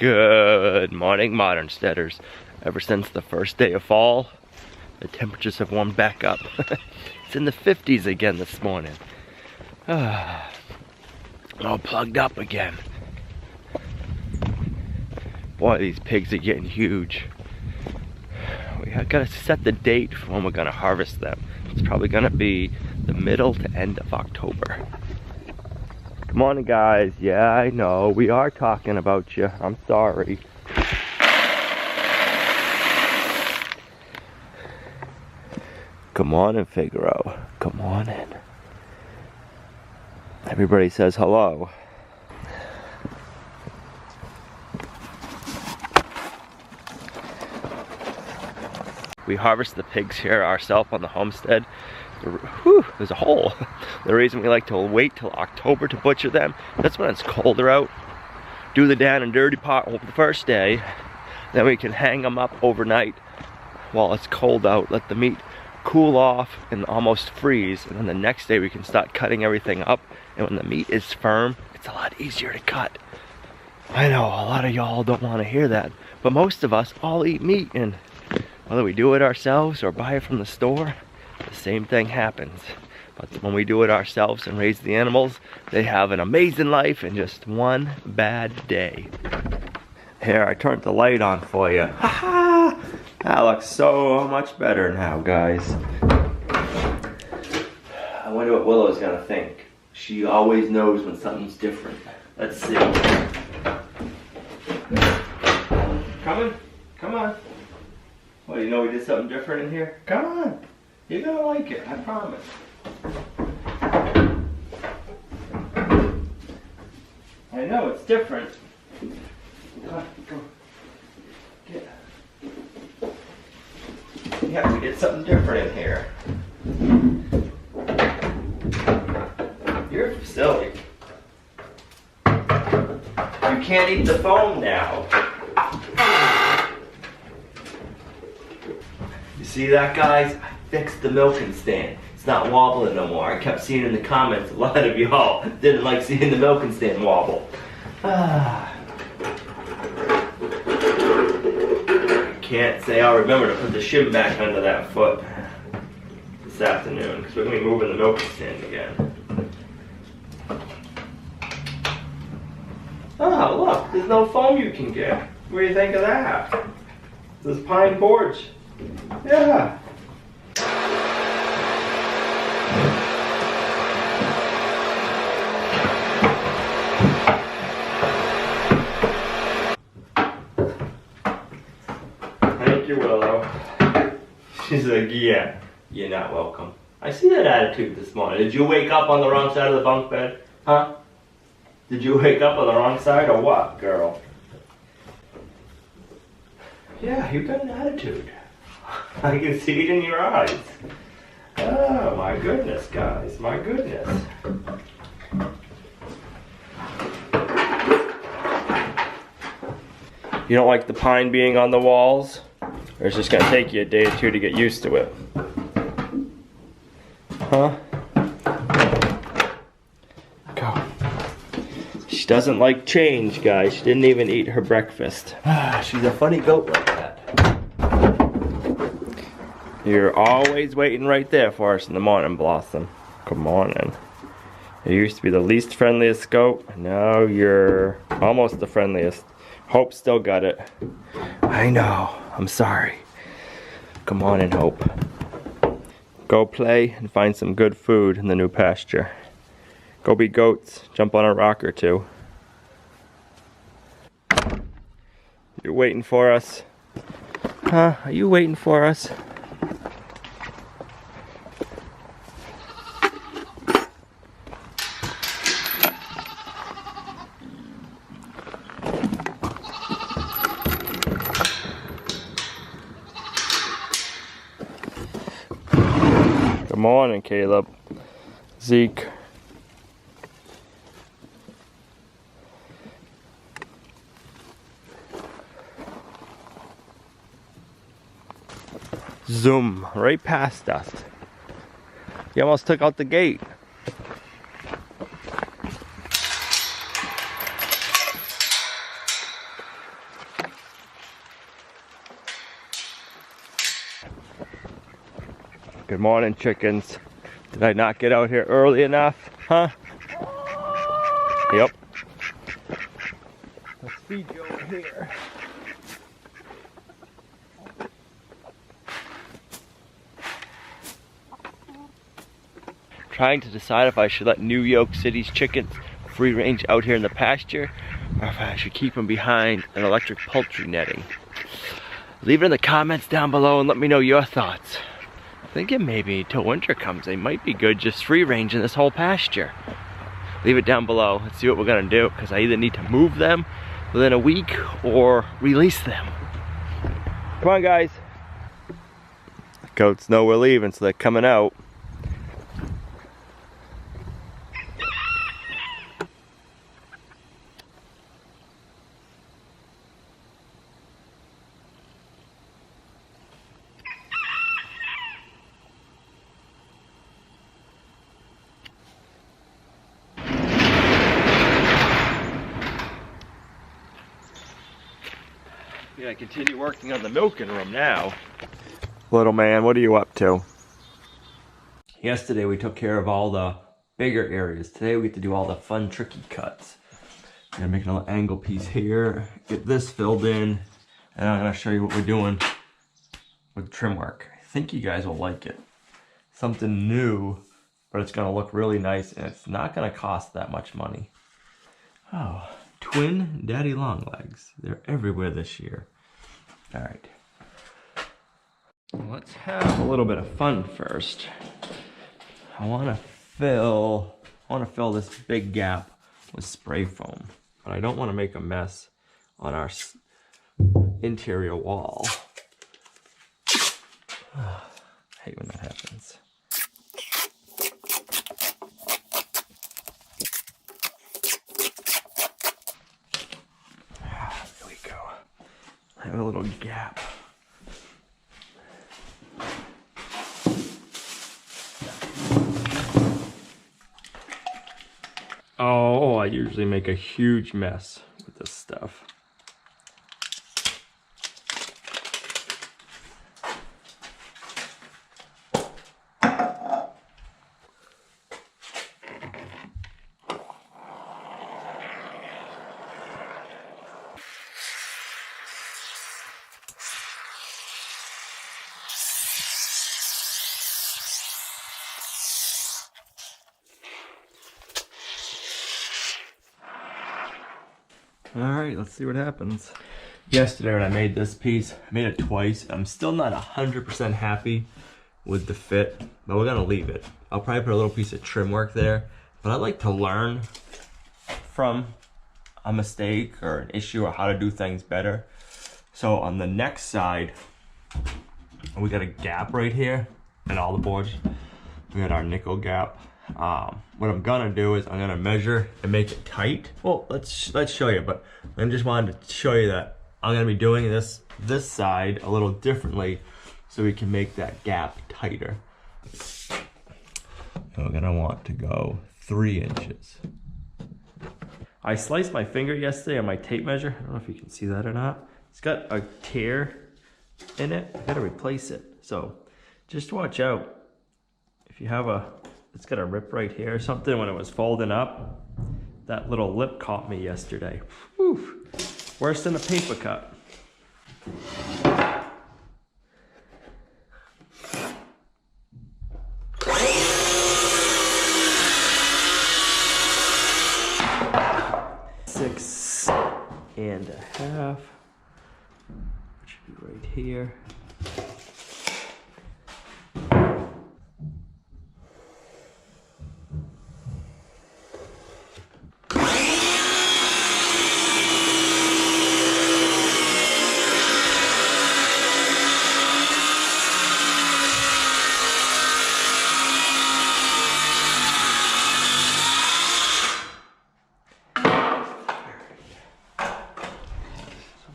Good morning, modern steaders. Ever since the first day of fall, the temperatures have warmed back up. It's in the 50s again this morning. All plugged up again. Boy, these pigs are getting huge. We gotta set the date for when we're gonna harvest them. It's probably gonna be the middle to end of October. Good morning, guys. Yeah, I know, we are talking about you. I'm sorry. Come on in, Figaro. Come on in. Everybody says hello. We harvest the pigs here ourselves on the homestead. Whew, there's a hole. The reason we like to wait till October to butcher them, that's when it's colder out. Do the down and dirty part over the first day, then we can hang them up overnight while it's cold out, let the meat cool off and almost freeze, and then the next day we can start cutting everything up, and when the meat is firm, it's a lot easier to cut. I know a lot of y'all don't want to hear that, but most of us all eat meat, and whether we do it ourselves or buy it from the store, the same thing happens. But when we do it ourselves and raise the animals, they have an amazing life in just one bad day. Here, I turned the light on for you. Ha-ha! That looks so much better now, guys. I wonder what Willow's gonna think. She always knows when something's different. Let's see. Coming? Come on. Well, you know we did something different in here? Come on. You're gonna like it, I promise. I know, it's different. Go. Get. Yeah, we did something different in here. You're silly. You can't eat the foam now. You see that, guys? I fixed the milking stand. It's not wobbling no more. I kept seeing in the comments, a lot of y'all didn't like seeing the milking stand wobble. Can't say I'll remember to put the shim back under that foot this afternoon, because we're going to be moving the milking stand again. Oh, look, there's no foam you can get. What do you think of that? This pine porch. Yeah. Thank you, Willow. She's like, yeah, you're not welcome. I see that attitude this morning. Did you wake up on the wrong side of the bunk bed? Huh? Did you wake up on the wrong side or what, girl? Yeah, you got an attitude. I can see it in your eyes. Oh, my goodness, guys. My goodness. You don't like the pine being on the walls? Or it's just going to take you a day or two to get used to it? Huh? Go. She doesn't like change, guys. She didn't even eat her breakfast. She's a funny goat like that. You're always waiting right there for us in the morning, Blossom. Come on in. You used to be the least friendliest goat. Now you're almost the friendliest. Hope still got it. I know. I'm sorry. Come on in, Hope. Go play and find some good food in the new pasture. Go be goats. Jump on a rock or two. You're waiting for us. Huh? Are you waiting for us? Good morning, Caleb. Zeke. Zoom, right past us. You almost took out the gate. Good morning, chickens. Did I not get out here early enough? Huh? Yep. Let's feed you over here. Trying to decide if I should let New York City's chickens free range out here in the pasture, or if I should keep them behind an electric poultry netting. Leave it in the comments down below and let me know your thoughts. I'm thinking maybe till winter comes, they might be good just free range in this whole pasture. Leave it down below. Let's see what we're gonna do, because I either need to move them within a week or release them. Come on, guys. The goats know we're leaving, so they're coming out. I continue working on the milking room now. Little man, what are you up to? Yesterday we took care of all the bigger areas. Today we get to do all the fun, tricky cuts. I'm gonna make a little angle piece here, get this filled in, and I'm gonna show you what we're doing with trim work. I think you guys will like it. Something new, but it's gonna look really nice, and it's not gonna cost that much money. Oh, twin daddy long legs. They're everywhere this year. All right, well, let's have a little bit of fun first. I want to fill this big gap with spray foam, but I don't want to make a mess on our interior wall. I hate when that happens. There we go. I have a little gap. Oh, I usually make a huge mess with this stuff. Alright, let's see what happens. Yesterday when I made this piece, I made it twice. I'm still not 100% happy with the fit, but we're gonna leave it. I'll probably put a little piece of trim work there, but I like to learn from a mistake or an issue or how to do things better. So on the next side, we got a gap right here in all the boards. We got our nickel gap. What I'm gonna do is I'm gonna measure and make it tight. Well, let's show you, but I just wanted to show you that I'm gonna be doing this side a little differently so we can make that gap tighter. And we're gonna want to go 3 inches. I sliced my finger yesterday on my tape measure. I don't know if you can see that or not. It's got a tear in it. I gotta replace it. So just watch out. If you have it's got a rip right here or something when it was folding up. That little lip caught me yesterday. Whew. Worse than a paper cut. Six and a half. It should be right here.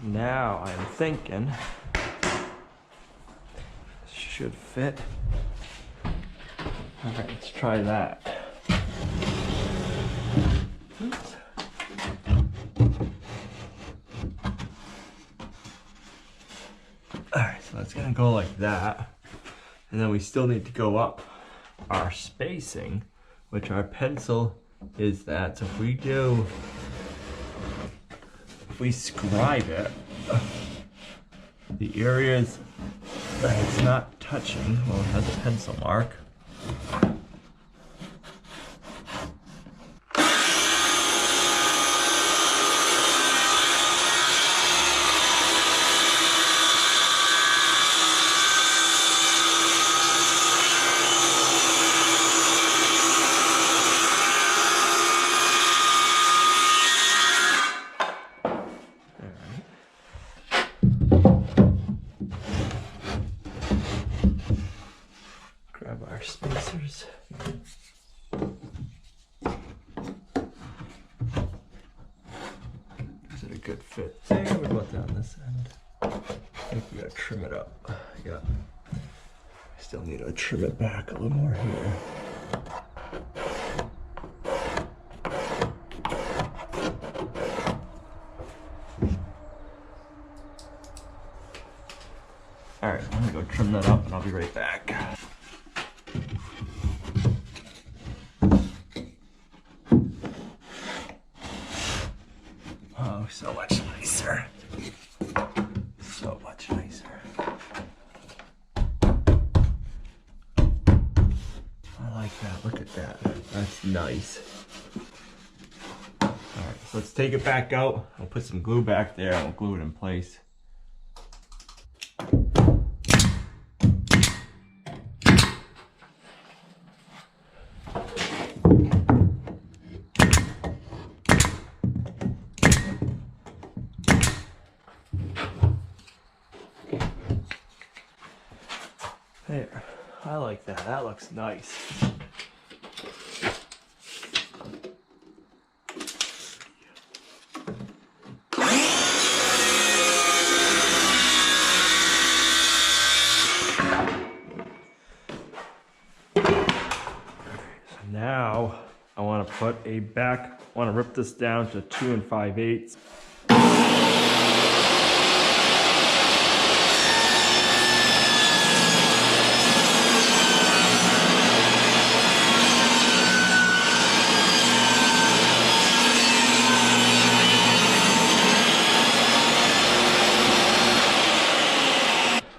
Now I'm thinking this should fit. All right, let's try that. Oops. All right, so that's gonna go like that. And then we still need to go up our spacing, which our pencil is that. So if we scribe it, the areas that it's not touching, well, it has a pencil mark. Grab our spacers. Is it a good fit there? What about down this end? I think we gotta trim it up. Yeah. Still need to trim it back a little more here. Alright, I'm gonna go trim that up and I'll be right back. Oh, so much nicer. So much nicer. I like that. Look at that. That's nice. Alright, so let's take it back out. I'll put some glue back there and we'll glue it in place. There, I like that. That looks nice. So now I want to put a back. I want to rip this down to 2 5/8.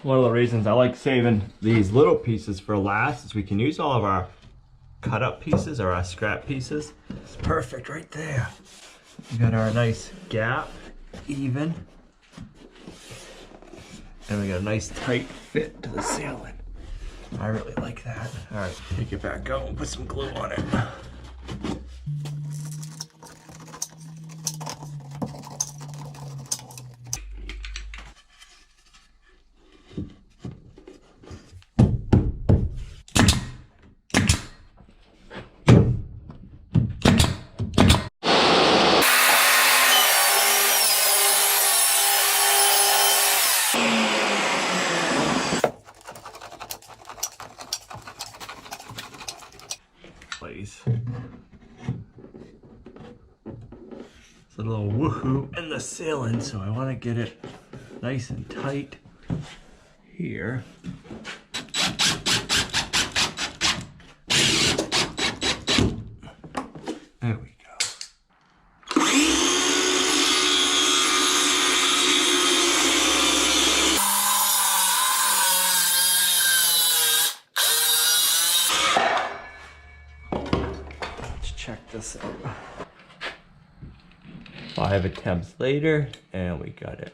One of the reasons I like saving these little pieces for last is we can use all of our cut up pieces or our scrap pieces. It's perfect right there. We got our nice gap, even. And we got a nice tight fit to the ceiling. I really like that. All right, take it back out and put some glue on it. Place. It's a little woohoo in the ceiling, so I want to get it nice and tight here. There we go. Check this out. 5 attempts later, and we got it.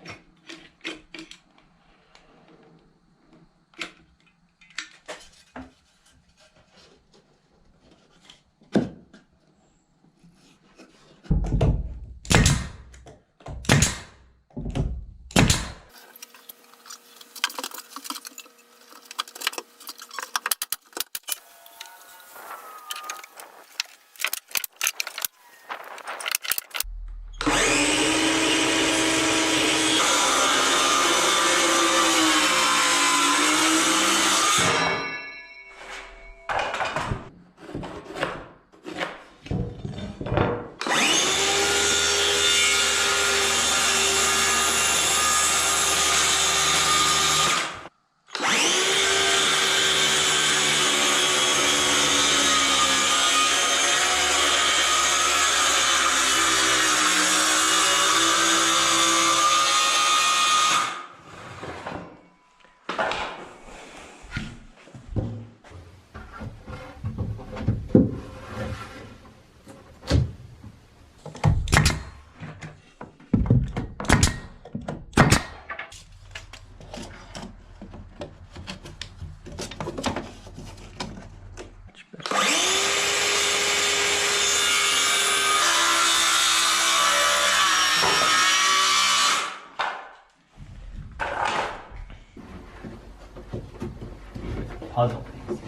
puzzle piece.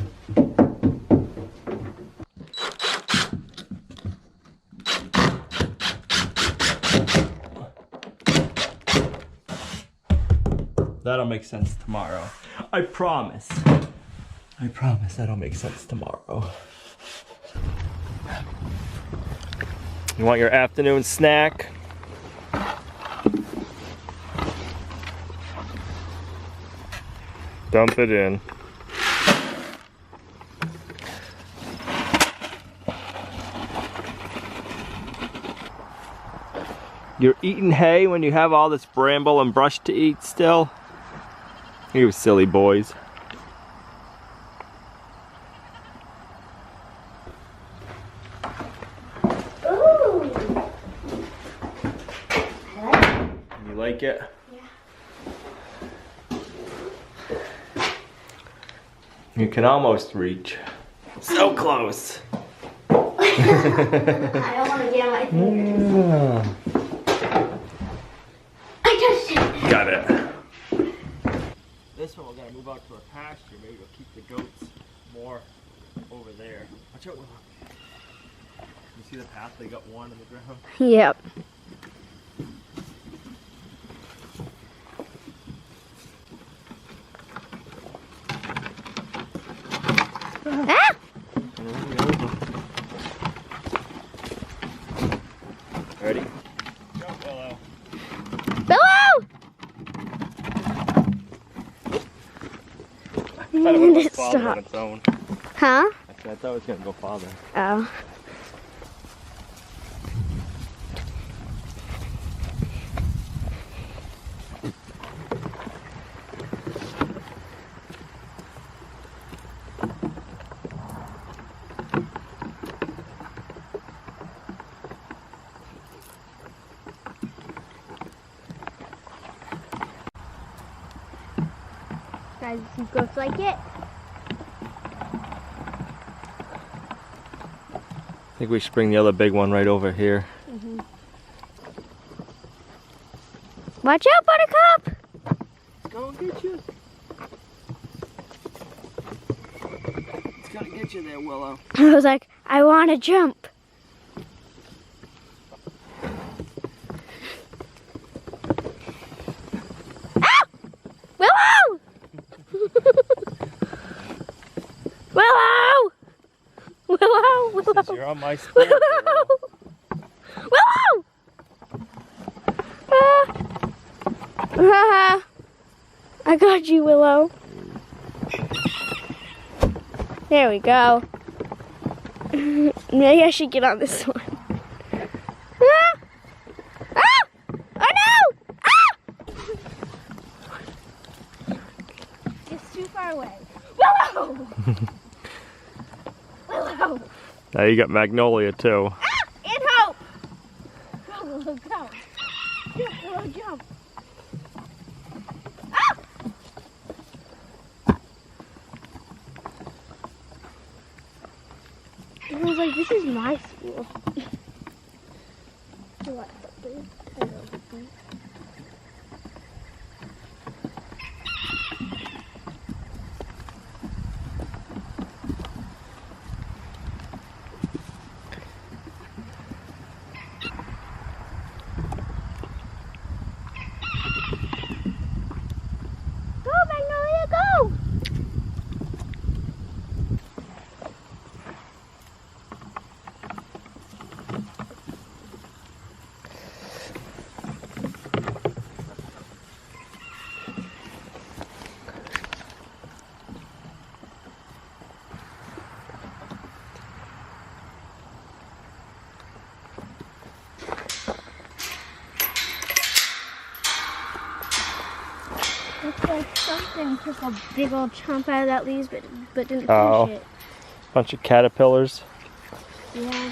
That'll make sense tomorrow. I promise. I promise that'll make sense tomorrow. You want your afternoon snack? Dump it in. You're eating hay when you have all this bramble and brush to eat still? You silly boys. Ooh. You like it? Yeah. You can almost reach. So close. I don't want to get on my fingers. Yeah. I touched it. Got it. This one we're gonna move out to a pasture. Maybe we'll keep the goats more over there. Watch out. You see the path? They got one in the ground. Yep. Ah! Ready? Go, Willow. Willow! I thought it was It farther on stopped. its own. Huh? I thought it was gonna go farther. Oh. Guys, you goats like it? I think we should bring the other big one right over here. Mm-hmm. Watch out, Buttercup! It's gonna get you. It's gonna get you there, Willow. I was like, I want to jump. Ah! Willow! Willow! Willow! Willow! Since you're on my spot, Willow! I got you, Willow. There we go. Maybe I should get on this one. Ah! Ah! Oh no! Ah! It's too far away. Willow! Willow! now you got Magnolia too. Ah! And Hope! Go, Willow, go. Jump, Willow, jump. Ah! I was like, this is my school. What? Go, Magnolia, go! It's like something took a big old chunk out of that leaves, but didn't Oh. finish it. Bunch of caterpillars. Yeah.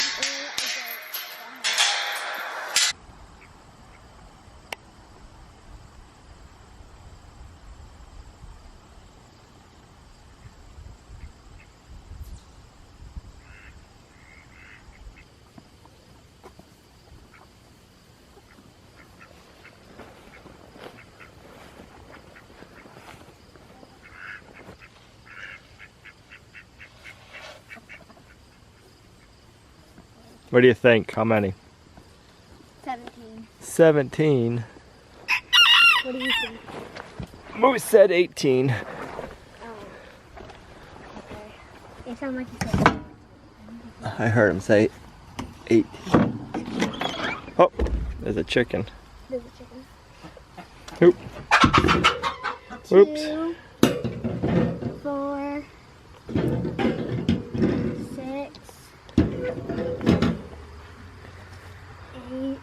What do you think? How many? 17. 17. What do you think? Moose said 18. Oh. Okay. It sounded like you said. I heard him say 18. Oh, there's a chicken. There's a chicken. Oop. Oops. 2, 4, 6, 8,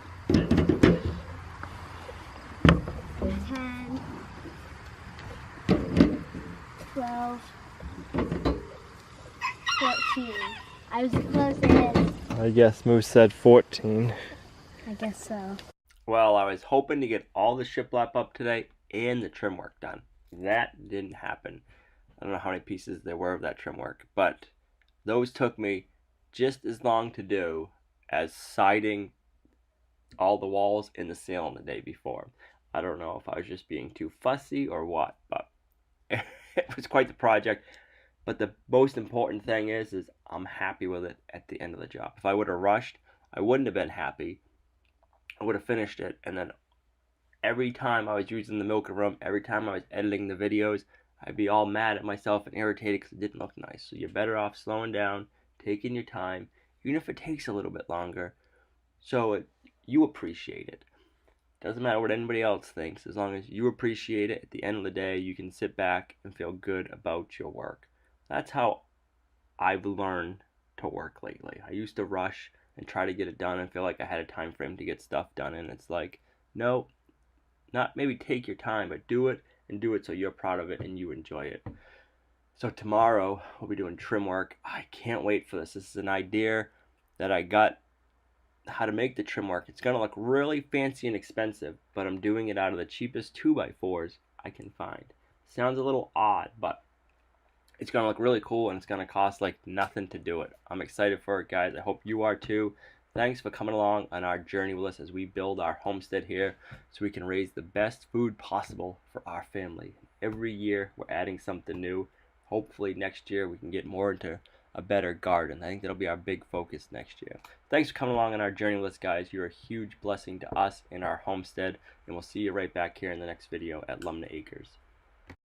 10, 12, 14. I was closest. I guess Moose said 14. I guess so. Well, I was hoping to get all the shiplap up today and the trim work done. That didn't happen. I don't know how many pieces there were of that trim work, but those took me just as long to do as siding all the walls in the ceiling the day before. I don't know if I was just being too fussy or what, but it was quite the project. But the most important thing is I'm happy with it at the end of the job. If I would have rushed, I wouldn't have been happy. I would have finished it, and then every time I was using the milking room, every time I was editing the videos, I'd be all mad at myself and irritated because it didn't look nice. So you're better off slowing down, taking your time, even if it takes a little bit longer, so you appreciate it. Doesn't matter what anybody else thinks, as long as you appreciate it. At the end of the day, you can sit back and feel good about your work. That's how I've learned to work lately. I used to rush and try to get it done and feel like I had a time frame to get stuff done, and it's like, no, not maybe take your time, but do it, and do it so you're proud of it and you enjoy it. So tomorrow we'll be doing trim work. I can't wait for this. This is an idea that I got, how to make the trim work. It's gonna look really fancy and expensive, but I'm doing it out of the cheapest 2x4s I can find. Sounds a little odd, but it's gonna look really cool, and it's gonna cost like nothing to do it. I'm excited for it, guys. I hope you are too. Thanks for coming along on our journey with us as we build our homestead here so we can raise the best food possible for our family. Every year we're adding something new. Hopefully next year we can get more into a better garden. I think that'll be our big focus next year. Thanks for coming along on our journey with us, guys. You're a huge blessing to us in our homestead, and we'll see you right back here in the next video at Lumna Acres.